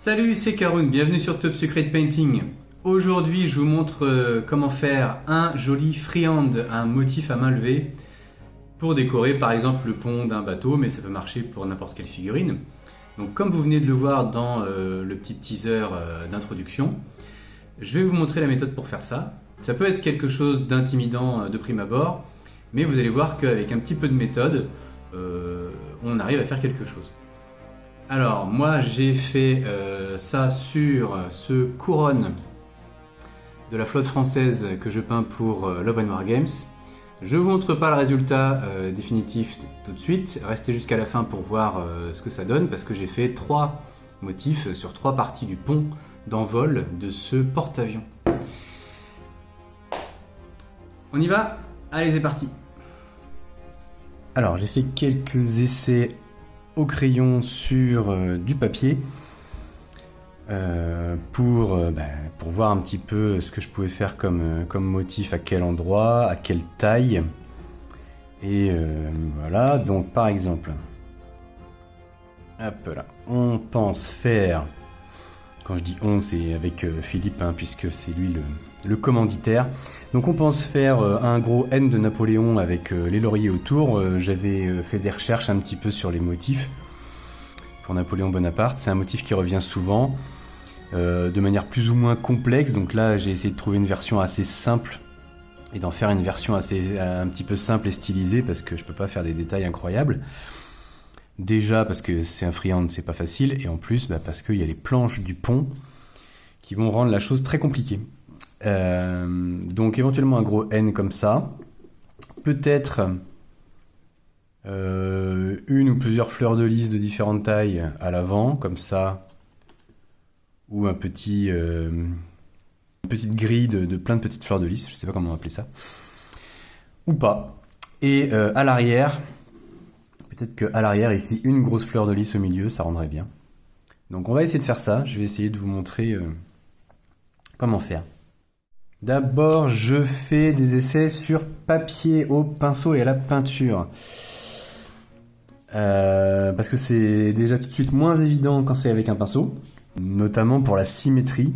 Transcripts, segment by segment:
Salut, c'est Karoun, bienvenue sur Top Secret Painting. Aujourd'hui, je vous montre comment faire un joli freehand, un motif à main levée, pour décorer par exemple le pont d'un bateau, mais ça peut marcher pour n'importe quelle figurine. Donc comme vous venez de le voir dans le petit teaser d'introduction, je vais vous montrer la méthode pour faire ça. Ça peut être quelque chose d'intimidant de prime abord, mais vous allez voir qu'avec un petit peu de méthode, on arrive à faire quelque chose. Alors moi j'ai fait ça sur ce couronne de la flotte française que je peins pour Love and War Games. Je ne vous montre pas le résultat définitif tout de suite, restez jusqu'à la fin pour voir ce que ça donne, parce que j'ai fait 3 motifs sur 3 parties du pont d'envol de ce porte-avions. On y va? Allez, c'est parti! Alors j'ai fait quelques essais au crayon sur du papier pour voir un petit peu ce que je pouvais faire comme motif, à quel endroit, à quelle taille. Et voilà, donc par exemple, hop là, on pense faire, quand je dis on, c'est avec Philippe, hein, puisque c'est lui le commanditaire. Donc on pense faire un gros N de Napoléon avec les lauriers autour. J'avais fait des recherches un petit peu sur les motifs pour Napoléon Bonaparte. C'est un motif qui revient souvent, de manière plus ou moins complexe. Donc là, j'ai essayé de trouver une version assez simple et d'en faire une version un petit peu simple et stylisée, parce que je peux pas faire des détails incroyables. Déjà parce que c'est un freehand, c'est pas facile, et en plus parce qu'il y a les planches du pont qui vont rendre la chose très compliquée. Donc éventuellement un gros N comme ça, peut-être une ou plusieurs fleurs de lys de différentes tailles à l'avant, comme ça, ou une petite grille de plein de petites fleurs de lys, je sais pas comment on va appeler ça, ou pas. Et à l'arrière, peut-être qu'à l'arrière ici, une grosse fleur de lys au milieu, ça rendrait bien. Donc on va essayer de faire ça, je vais essayer de vous montrer comment faire. D'abord, je fais des essais sur papier au pinceau et à la peinture. Parce que c'est déjà tout de suite moins évident quand c'est avec un pinceau, notamment pour la symétrie.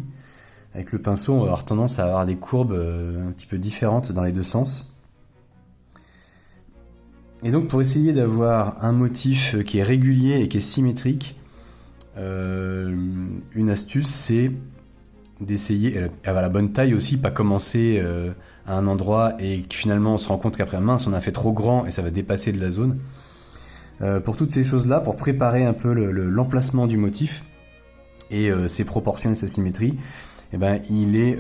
Avec le pinceau, on va avoir tendance à avoir des courbes un petit peu différentes dans les deux sens. Et donc pour essayer d'avoir un motif qui est régulier et qui est symétrique, une astuce, c'est d'essayer avoir la bonne taille aussi, pas commencer à un endroit et que finalement on se rend compte qu'après, mince, on a fait trop grand et ça va dépasser de la zone. Pour toutes ces choses-là, pour préparer un peu l'emplacement du motif et ses proportions et sa symétrie, eh ben, il est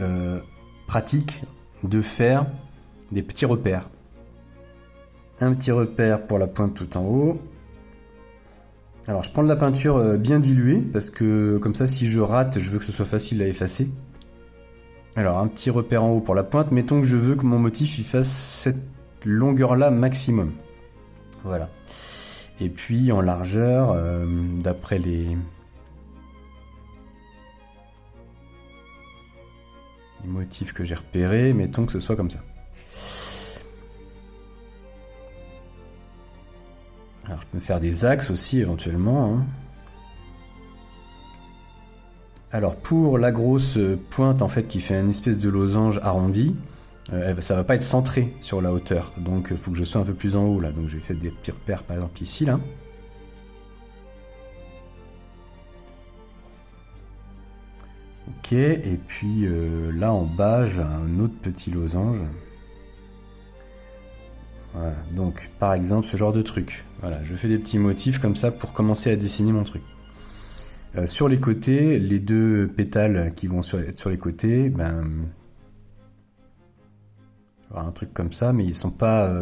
pratique de faire des petits repères. Un petit repère pour la pointe tout en haut. Alors je prends de la peinture bien diluée, parce que comme ça, si je rate, je veux que ce soit facile à effacer. Alors un petit repère en haut pour la pointe. Mettons que je veux que mon motif il fasse cette longueur-là maximum. Voilà. Et puis en largeur, d'après les motifs que j'ai repérés, mettons que ce soit comme ça. Alors je peux faire des axes aussi éventuellement, hein. Alors pour la grosse pointe en fait qui fait une espèce de losange arrondi, ça va pas être centré sur la hauteur, donc il faut que je sois un peu plus en haut là. Donc je vais faire des petits repères par exemple ici là. Ok, et puis là en bas j'ai un autre petit losange. Voilà, donc par exemple ce genre de truc. Voilà, je fais des petits motifs comme ça pour commencer à dessiner mon truc. Sur les côtés, les deux pétales qui vont être sur les côtés, un truc comme ça, mais ils sont pas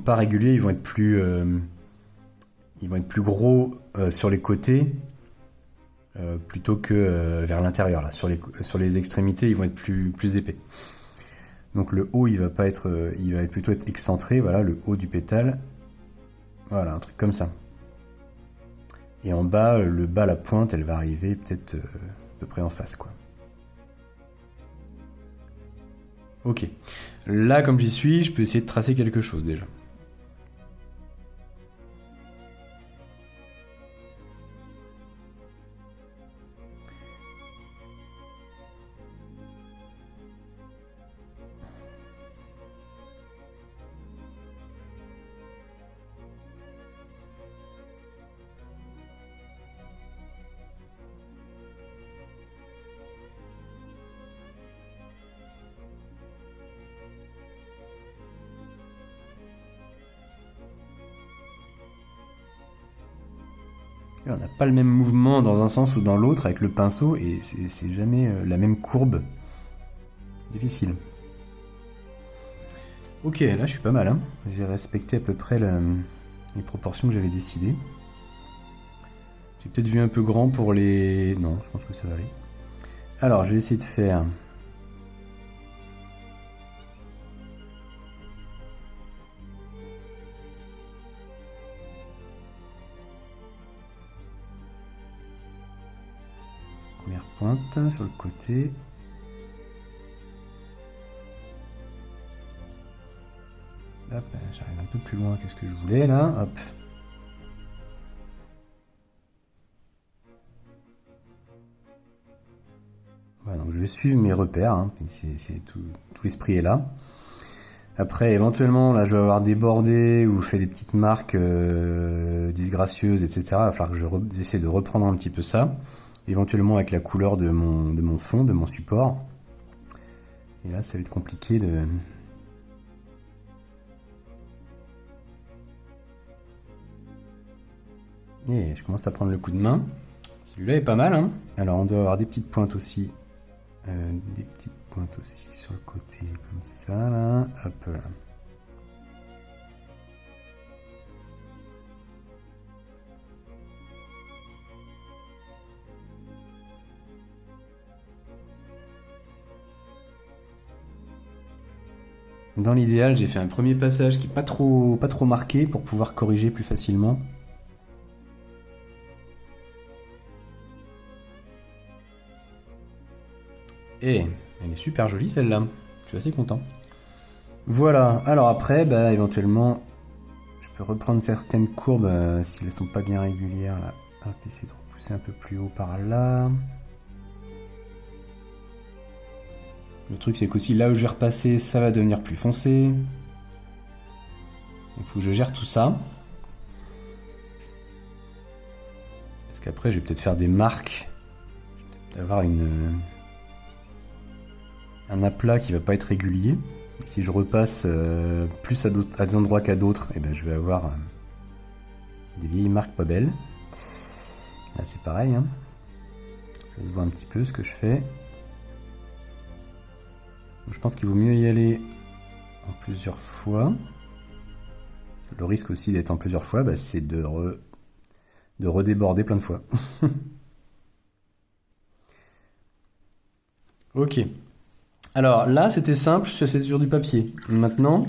réguliers, ils vont être plus gros sur les côtés plutôt que vers l'intérieur là. Sur les extrémités, ils vont être plus épais. Donc le haut, il va plutôt être excentré, voilà, le haut du pétale. Voilà, un truc comme ça. Et en bas, la pointe, elle va arriver peut-être à peu près en face, quoi. Ok. Là, comme j'y suis, je peux essayer de tracer quelque chose déjà. Et on n'a pas le même mouvement dans un sens ou dans l'autre avec le pinceau et c'est jamais la même courbe. Difficile. Ok, là je suis pas mal. Hein. J'ai respecté à peu près les proportions que j'avais décidées. J'ai peut-être vu un peu grand pour les... Non, je pense que ça va aller. Alors, je vais essayer de faire... Première pointe sur le côté. Hop, j'arrive un peu plus loin que ce que je voulais là. Hop. Voilà, donc je vais suivre mes repères. Hein. Tout l'esprit est là. Après, éventuellement, là, je vais avoir débordé ou fait des petites marques disgracieuses, etc. Il va falloir que j'essaie de reprendre un petit peu ça. Éventuellement avec la couleur de mon fond, de mon support. Et là, ça va être compliqué de... Et je commence à prendre le coup de main. Celui-là est pas mal, hein. Alors, on doit avoir des petites pointes aussi. Des petites pointes aussi sur le côté, comme ça, là. Hop là. Dans l'idéal, j'ai fait un premier passage qui est pas trop marqué pour pouvoir corriger plus facilement. Et elle est super jolie celle-là. Je suis assez content. Voilà. Alors après, bah, éventuellement, je peux reprendre certaines courbes si elles sont pas bien régulières. Là. Hop, essayer de repousser un peu plus haut par là. Le truc, c'est qu'aussi là où je vais repasser, ça va devenir plus foncé. Il faut que je gère tout ça. Parce qu'après, je vais peut-être faire des marques. Je vais peut-être avoir un aplat qui va pas être régulier. Et si je repasse plus à des endroits qu'à d'autres, eh ben, je vais avoir des vieilles marques pas belles. Là, c'est pareil. Hein. Ça se voit un petit peu ce que je fais. Je pense qu'il vaut mieux y aller en plusieurs fois. Le risque aussi d'être en plusieurs fois, bah, c'est de redéborder plein de fois. Ok. Alors là, c'était simple, c'est sur du papier. Maintenant,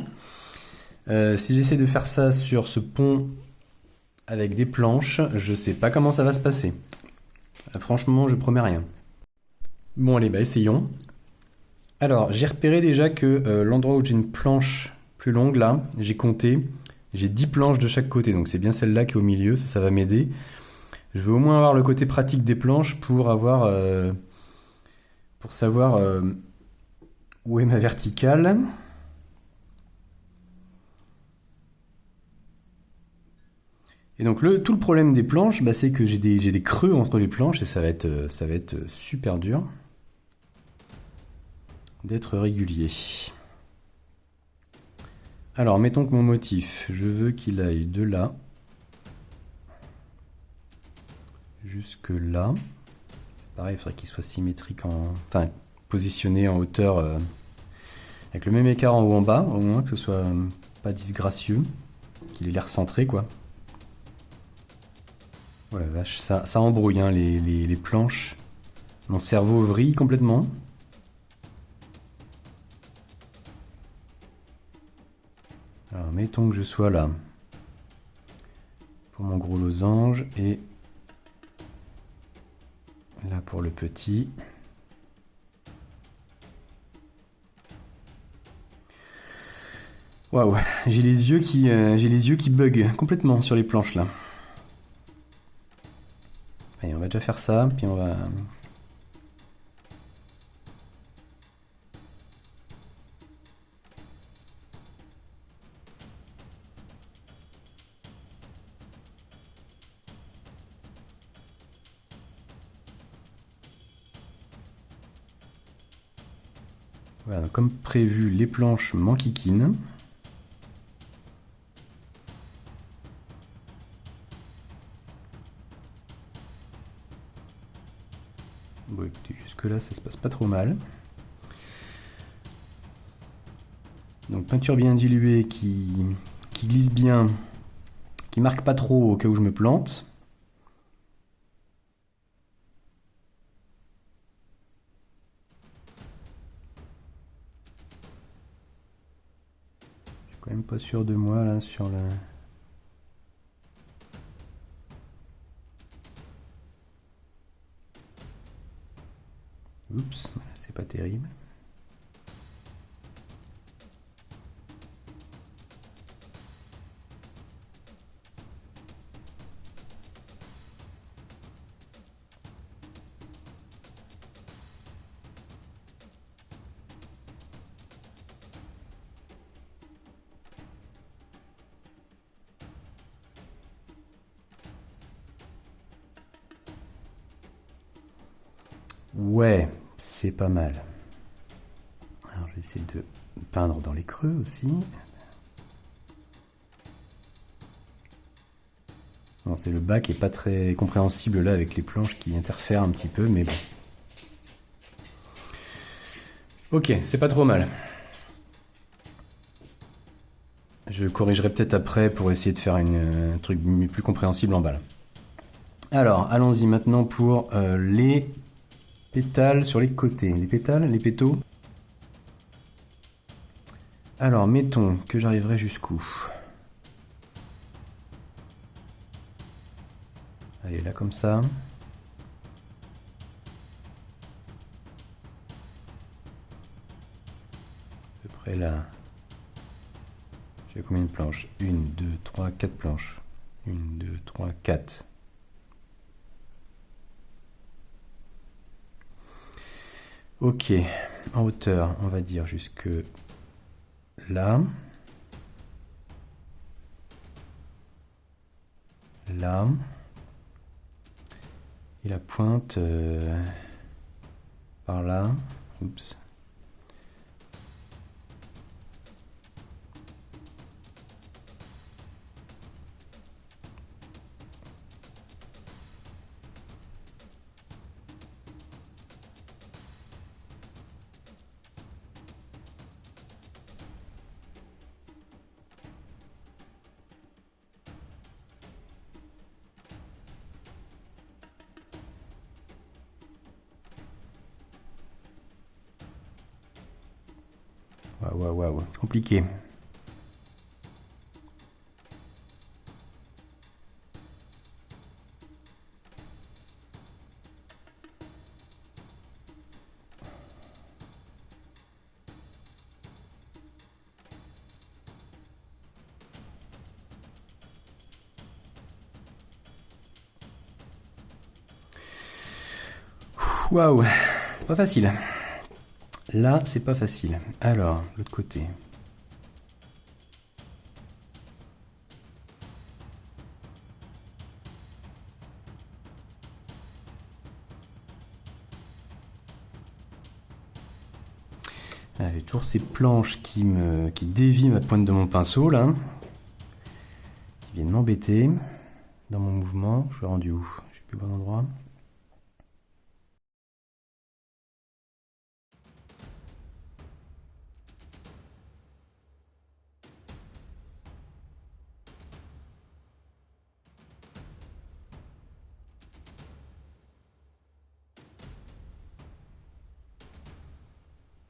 si j'essaie de faire ça sur ce pont avec des planches, je sais pas comment ça va se passer. Franchement, je promets rien. Bon, allez, bah essayons. Alors, j'ai repéré déjà que l'endroit où j'ai une planche plus longue, là, j'ai compté, j'ai 10 planches de chaque côté, donc c'est bien celle-là qui est au milieu, ça va m'aider. Je veux au moins avoir le côté pratique des planches pour savoir où est ma verticale. Et donc tout le problème des planches, bah, c'est que j'ai des creux entre les planches et ça va être super dur d'être régulier. Alors, mettons que mon motif, je veux qu'il aille de là jusque là. C'est pareil, il faudrait qu'il soit symétrique enfin, positionné en hauteur avec le même écart en haut en bas, au moins que ce soit pas disgracieux, qu'il ait l'air centré, quoi. Oh la vache, ça embrouille hein, les planches. Mon cerveau vrille complètement. Alors, mettons que je sois là pour mon gros losange et là pour le petit. Waouh, j'ai les yeux qui bug complètement sur les planches là. Allez, on va déjà faire ça, puis on va... Voilà, comme prévu, les planches m'enquiquinent. jusque-là, ça se passe pas trop mal. Donc peinture bien diluée qui glisse bien, qui marque pas trop au cas où je me plante. Je suis quand même pas sûr de moi là sur la... Oups, c'est pas terrible. Ouais, c'est pas mal. Alors je vais essayer de peindre dans les creux aussi. Bon, c'est le bas qui est pas très compréhensible là avec les planches qui interfèrent un petit peu, mais bon. Ok, c'est pas trop mal. Je corrigerai peut-être après pour essayer de faire un truc plus compréhensible en bas là. Alors, allons-y maintenant pour les pétales sur les côtés. Les pétales, les pétaux. Alors, mettons que j'arriverai jusqu'où? Allez, là comme ça. À peu près là. J'ai combien de planches? 1, 2, 3, 4 planches. 1, 2, 3, 4. Ok, en hauteur, on va dire jusque là. Là. Et la pointe par là. Oups. Waouh, c'est compliqué. Waouh, c'est pas facile. Là, c'est pas facile. Alors, l'autre côté. Ah, j'ai toujours ces planches qui dévient ma pointe de mon pinceau là, qui viennent m'embêter dans mon mouvement. Je suis rendu où? Je suis plus au bon endroit.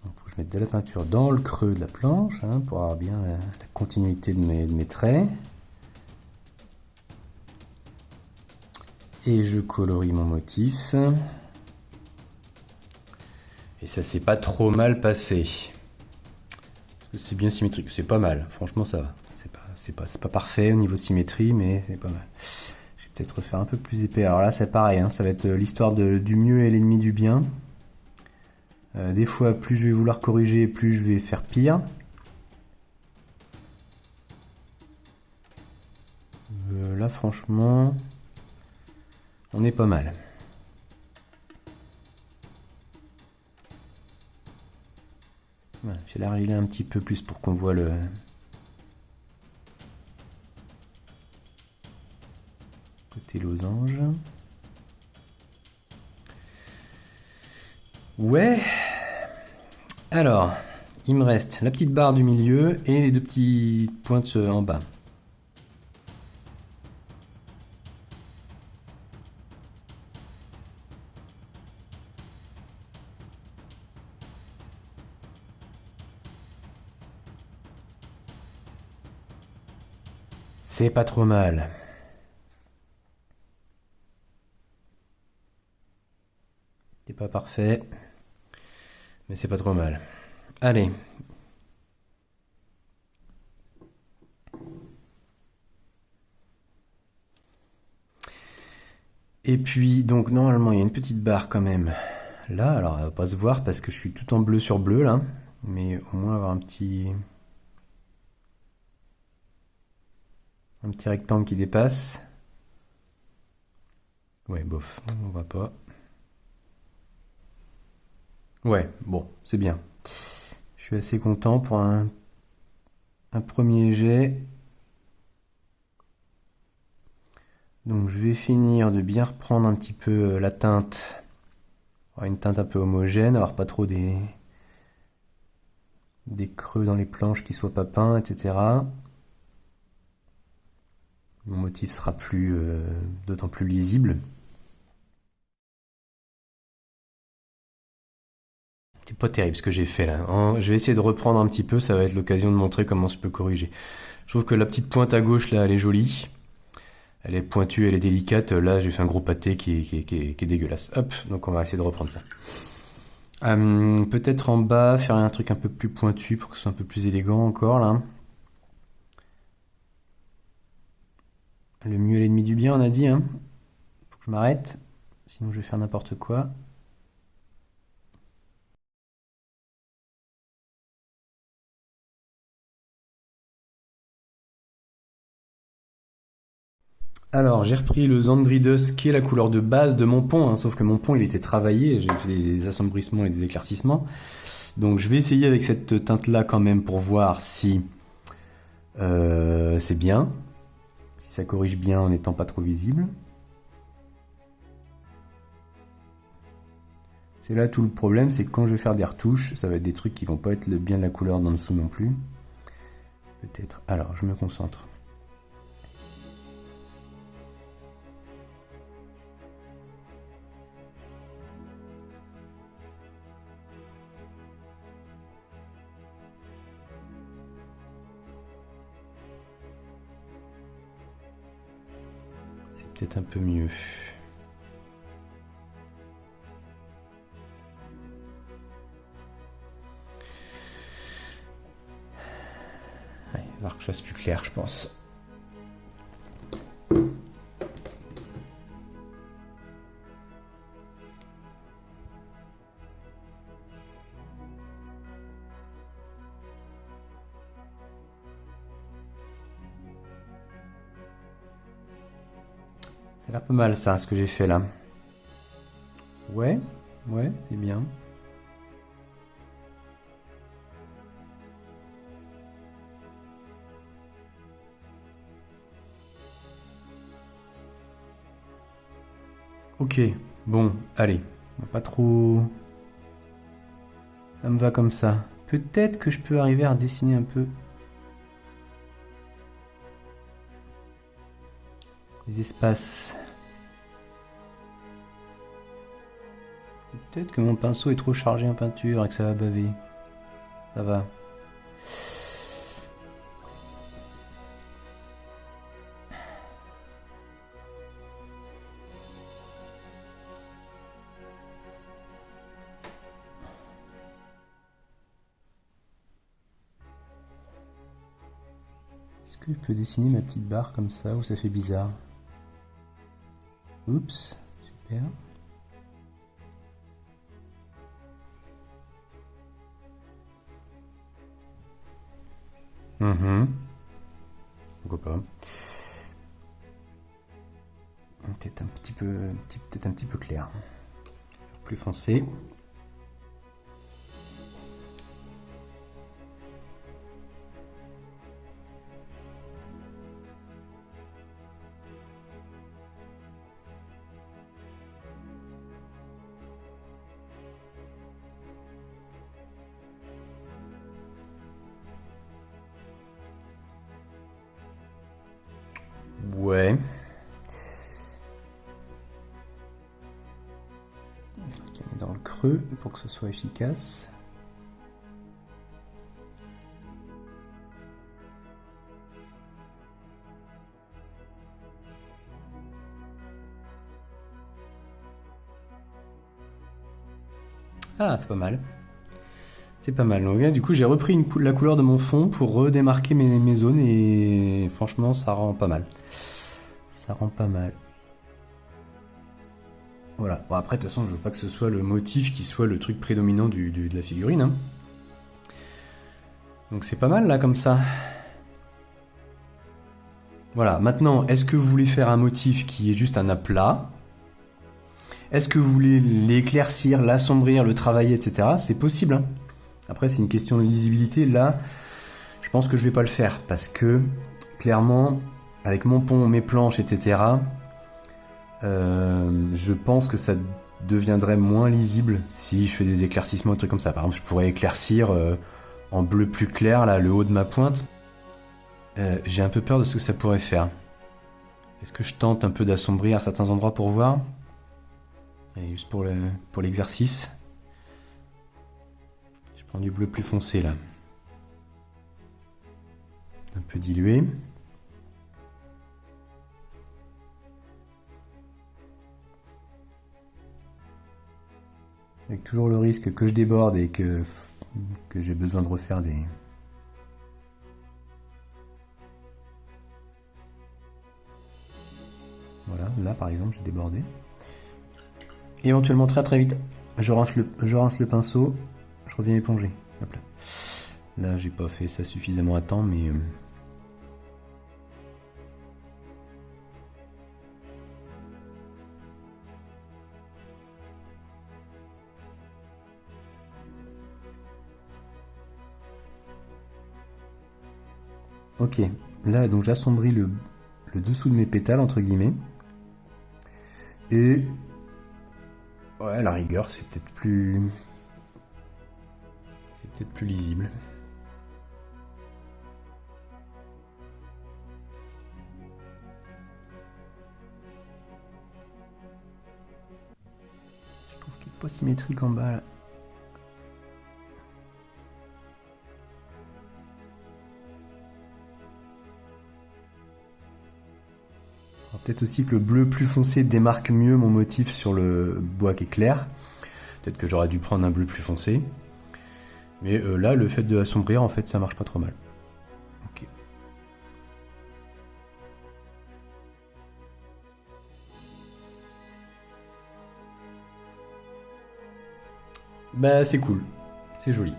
Donc, faut que je mette de la peinture dans le creux de la planche hein, pour avoir bien la continuité de mes traits. Et je colorie mon motif. Et ça s'est pas trop mal passé. Parce que c'est bien symétrique. C'est pas mal. Franchement, ça va. C'est pas parfait au niveau symétrie, mais c'est pas mal. Je vais peut-être refaire un peu plus épais. Alors là, c'est pareil. Hein, ça va être l'histoire du mieux et l'ennemi du bien. Des fois, plus je vais vouloir corriger, plus je vais faire pire. Là, franchement, on est pas mal. Voilà, j'ai la régler un petit peu plus pour qu'on voit le côté losange. Ouais. Alors, il me reste la petite barre du milieu et les deux petites pointes en bas. C'est pas trop mal. C'est pas parfait, mais c'est pas trop mal. Allez. Et puis, donc, normalement, il y a une petite barre quand même. Là, alors, elle va pas se voir parce que je suis tout en bleu sur bleu, là. Mais au moins avoir un petit rectangle qui dépasse. Ouais, bof, on voit pas. Ouais, bon, c'est bien. Je suis assez content pour un premier jet. Donc je vais finir de bien reprendre un petit peu la teinte. Avoir une teinte un peu homogène, avoir pas trop des creux dans les planches qui soient pas peints, etc. Mon motif sera d'autant plus lisible. C'est pas terrible ce que j'ai fait là. Je vais essayer de reprendre un petit peu, ça va être l'occasion de montrer comment je peux corriger. Je trouve que la petite pointe à gauche là, elle est jolie. Elle est pointue, elle est délicate. Là, j'ai fait un gros pâté qui est dégueulasse. Hop, donc on va essayer de reprendre ça. Peut-être en bas, faire un truc un peu plus pointu pour que ce soit un peu plus élégant encore là. Le mieux est l'ennemi du bien, on a dit, hein. Faut que je m'arrête, sinon je vais faire n'importe quoi. Alors, j'ai repris le Zandridus, qui est la couleur de base de mon pont, hein, sauf que mon pont il était travaillé, j'ai fait des assombrissements et des éclaircissements. Donc je vais essayer avec cette teinte-là quand même pour voir si c'est bien, si ça corrige bien en n'étant pas trop visible. C'est là tout le problème, c'est que quand je vais faire des retouches, ça va être des trucs qui vont pas être bien de la couleur d'en dessous non plus. Peut-être. Alors, je me concentre. C'est peut-être un peu mieux. Ouais, il va falloir que je fasse plus clair, je pense. Ça a l'air pas mal ça, ce que j'ai fait là. Ouais, c'est bien. Ok, bon, allez, on va pas trop... Ça me va comme ça. Peut-être que je peux arriver à dessiner un peu les espaces. Peut-être que mon pinceau est trop chargé en peinture et que ça va baver. Ça va. Est-ce que je peux dessiner ma petite barre comme ça ou ça fait bizarre? Oups, super. Pourquoi pas. Peut-être un petit peu clair. Plus foncé. creux pour que ce soit efficace. Ah, c'est pas mal. C'est pas mal. Donc, du coup, j'ai repris la couleur de mon fond pour redémarquer mes zones et franchement, ça rend pas mal. Ça rend pas mal. Voilà. Bon, après, de toute façon, je veux pas que ce soit le motif qui soit le truc prédominant de la figurine. Hein. Donc, c'est pas mal là, comme ça. Voilà. Maintenant, est-ce que vous voulez faire un motif qui est juste un aplat ? Est-ce que vous voulez l'éclaircir, l'assombrir, le travailler, etc. C'est possible. Hein. Après, c'est une question de lisibilité. Là, je pense que je vais pas le faire parce que, clairement, avec mon pont, mes planches, etc., je pense que ça deviendrait moins lisible si je fais des éclaircissements, des trucs comme ça. Par exemple, je pourrais éclaircir en bleu plus clair, là, le haut de ma pointe. J'ai un peu peur de ce que ça pourrait faire. Est-ce que je tente un peu d'assombrir à certains endroits pour voir ? Allez, juste pour l'exercice. Je prends du bleu plus foncé, là. Un peu dilué. Avec toujours le risque que je déborde et que j'ai besoin de refaire des... Voilà, là par exemple j'ai débordé. Et éventuellement très très vite, je rince le pinceau, je reviens éponger. Hop là. Là j'ai pas fait ça suffisamment à temps, mais... Ok, là donc j'assombris le dessous de mes pétales entre guillemets. Et ouais, à la rigueur, c'est peut-être plus lisible. Je trouve qu'il n'est pas symétrique en bas là. Peut-être aussi que le bleu plus foncé démarque mieux mon motif sur le bois qui est clair. Peut-être que j'aurais dû prendre un bleu plus foncé. Mais là, le fait de assombrir, en fait, ça marche pas trop mal. Ok. Bah, c'est cool. C'est joli.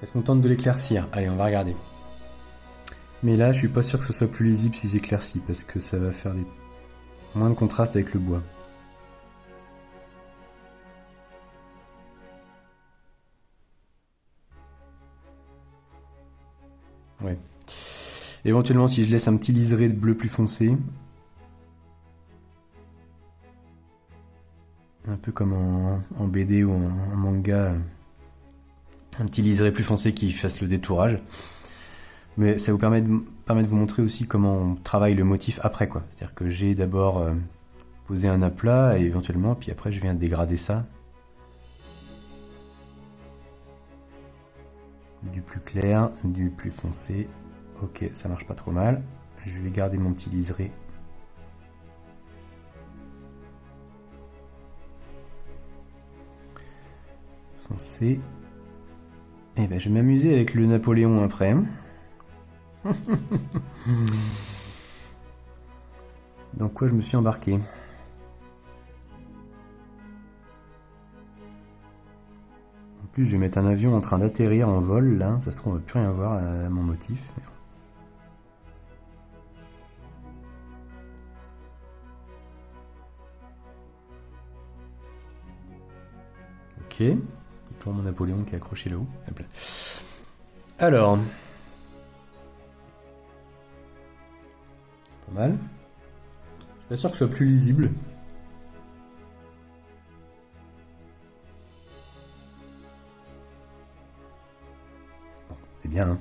Est-ce qu'on tente de l'éclaircir ? Allez, on va regarder. Mais là, je suis pas sûr que ce soit plus lisible si j'éclaircis, parce que ça va faire moins de contraste avec le bois. Ouais. Éventuellement, si je laisse un petit liseré de bleu plus foncé, un peu comme en BD ou en manga, un petit liseré plus foncé qui fasse le détourage. Mais ça vous permet de vous montrer aussi comment on travaille le motif après, quoi. C'est-à-dire que j'ai d'abord posé un aplat et éventuellement, puis après je viens dégrader ça. Du plus clair, du plus foncé. Ok, ça marche pas trop mal. Je vais garder mon petit liseré. Foncé. Et ben je vais m'amuser avec le Napoléon après. Dans quoi je me suis embarqué? En plus, je vais mettre un avion en train d'atterrir en vol, là. Ça se trouve, on va plus rien voir à mon motif. Ok. Toujours mon Napoléon qui est accroché là-haut. Alors... Pas mal. Je suis pas sûr que ce soit plus lisible. Bon, c'est bien, hein.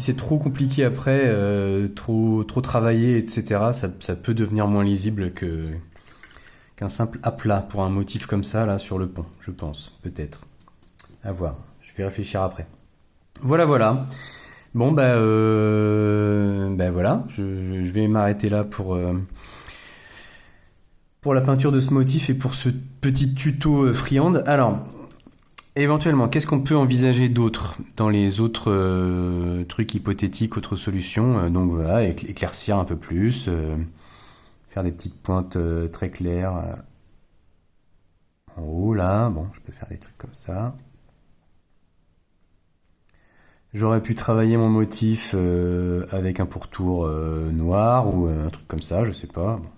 si c'est trop compliqué après, trop travaillé, etc., ça peut devenir moins lisible qu'un simple aplat pour un motif comme ça, là, sur le pont, je pense, peut-être. À voir, je vais réfléchir après. Voilà. Bon, voilà, je vais m'arrêter là pour la peinture de ce motif et pour ce petit tuto Freehand. Alors, éventuellement, qu'est-ce qu'on peut envisager d'autre dans les autres trucs hypothétiques, autres solutions? Donc voilà, éclaircir un peu plus, faire des petites pointes très claires en haut là. Bon, je peux faire des trucs comme ça. J'aurais pu travailler mon motif avec un pourtour noir ou un truc comme ça, je sais pas. Bon.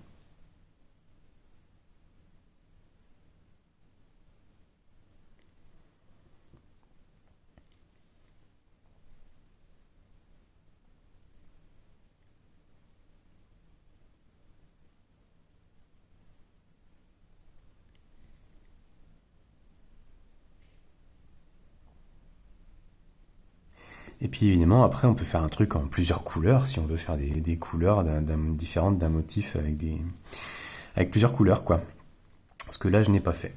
Et puis évidemment, après, on peut faire un truc en plusieurs couleurs, si on veut faire des couleurs différentes d'un motif avec plusieurs couleurs, quoi. Parce que là, je n'ai pas fait.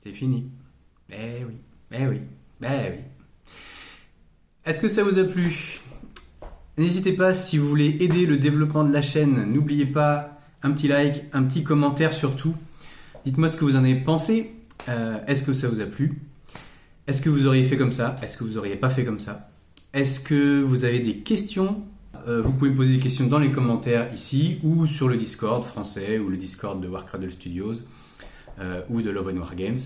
C'est fini. Eh oui, eh oui, eh oui. Est-ce que ça vous a plu? N'hésitez pas, si vous voulez aider le développement de la chaîne, n'oubliez pas un petit like, un petit commentaire surtout. Dites-moi ce que vous en avez pensé. Est-ce que ça vous a plu? Est-ce que vous auriez fait comme ça? Est-ce que vous auriez pas fait comme ça? Est-ce que vous avez des questions? Vous pouvez me poser des questions dans les commentaires ici ou sur le Discord français ou le Discord de Warcradle Studios ou de Love & Wargames.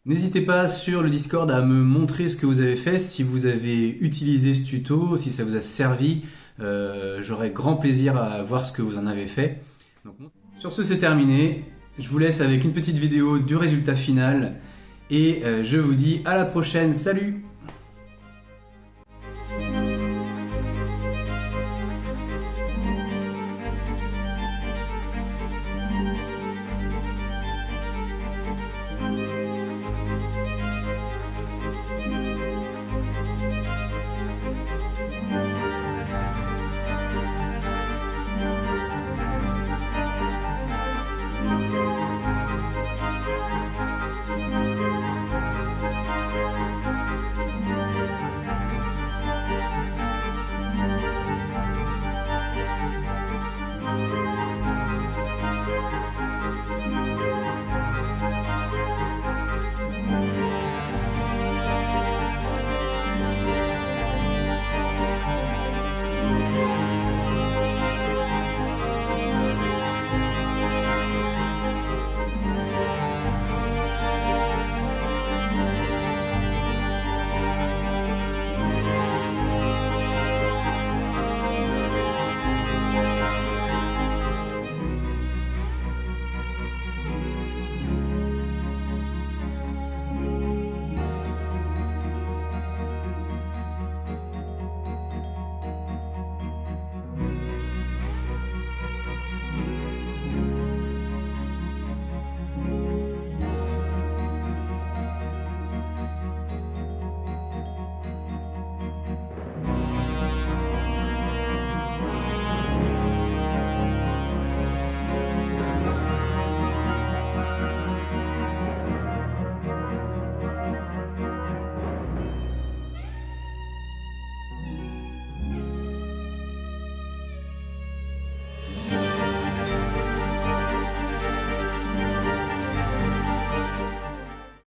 N'hésitez pas sur le Discord à me montrer ce que vous avez fait, si vous avez utilisé ce tuto, si ça vous a servi. J'aurai grand plaisir à voir ce que vous en avez fait. Donc, sur ce, c'est terminé. Je vous laisse avec une petite vidéo du résultat final et je vous dis à la prochaine. Salut!